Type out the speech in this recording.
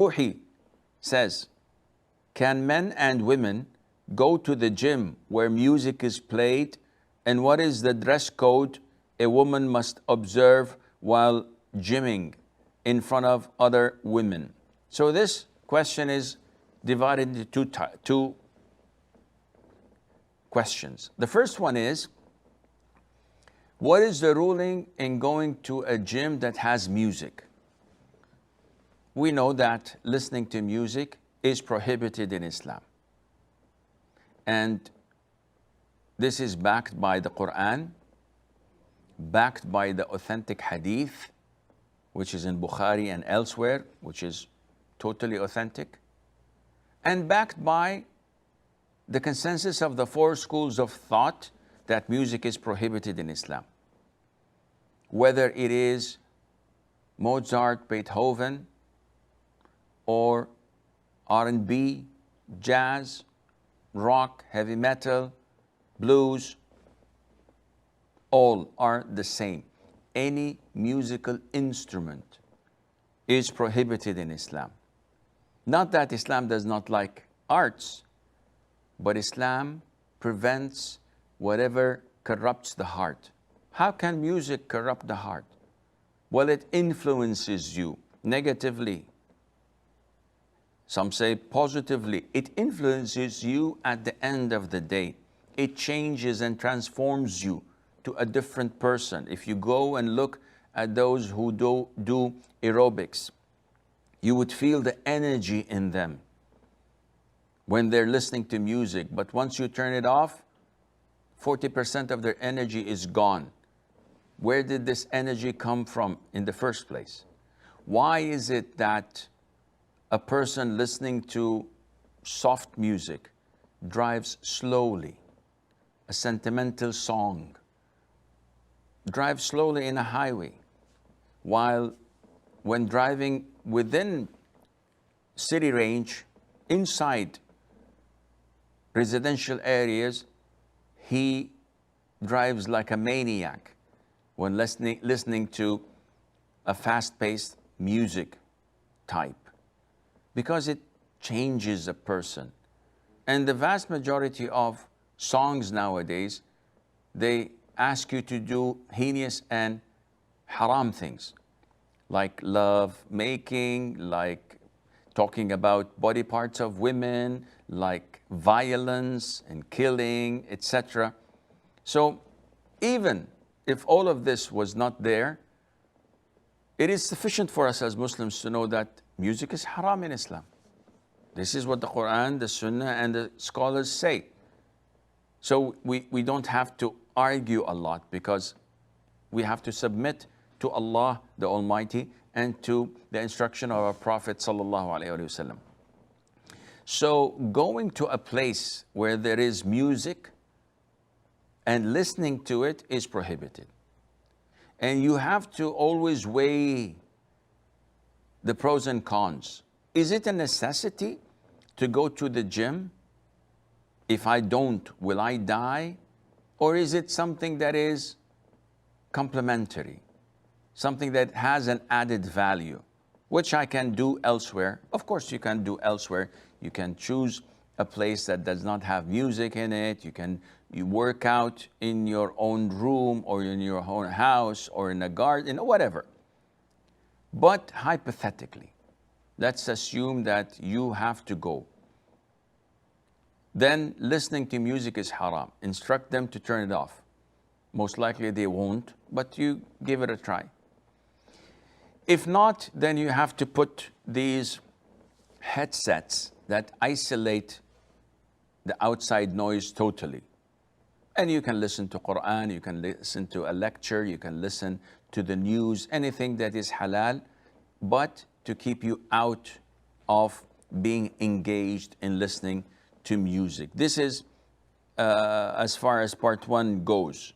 Ruhi says, can men and women go to the gym where music is played? And what is the dress code a woman must observe while gymming in front of other women? So this question is divided into two questions. The first one is, what is the ruling in going to a gym that has music? We know that listening to music is prohibited in Islam. And this is backed by the Quran, backed by the authentic hadith, which is in Bukhari and elsewhere, which is totally authentic, and backed by the consensus of the four schools of thought that music is prohibited in Islam. Whether it is Mozart, Beethoven, or R&B, jazz, rock, heavy metal, blues, all are the same. Any musical instrument is prohibited in Islam. Not that Islam does not like arts, but Islam prevents whatever corrupts the heart. How can music corrupt the heart? Well, it influences you negatively. Some say positively. It influences you at the end of the day. It changes and transforms you to a different person. If you go and look at those who do aerobics, you would feel the energy in them when they're listening to music. But once you turn it off, 40% of their energy is gone. Where did this energy come from in the first place? Why is it that a person listening to soft music drives slowly, a sentimental song, drives slowly in a highway, while when driving within city range, inside residential areas, he drives like a maniac when listening to a fast-paced music type, because it changes a person. And the vast majority of songs nowadays, they ask you to do heinous and haram things, like love making, like talking about body parts of women, like violence and killing, etc. So even if all of this was not there, it is sufficient for us as Muslims to know that music is haram in Islam. This is what the Quran, the Sunnah, and the scholars say. So we don't have to argue a lot, because we have to submit to Allah the Almighty and to the instruction of our Prophet sallallahu alaihi wasallam. So going to a place where there is music and listening to it is prohibited. And you have to always weigh the pros and cons. Is it a necessity to go to the gym? If I don't, will I die? Or is it something that is complementary, something that has an added value, which I can do elsewhere? Of course, you can do elsewhere. You can choose a place that does not have music in it. You work out in your own room, or in your own house, or in a garden, whatever. But hypothetically, let's assume that you have to go. Then listening to music is haram. Instruct them to turn it off. Most likely they won't, but you give it a try. If not, then you have to put these headsets that isolate the outside noise totally. And you can listen to Quran, you can listen to a lecture, you can listen to the news, anything that is halal, but to keep you out of being engaged in listening to music. This is as far as part one goes.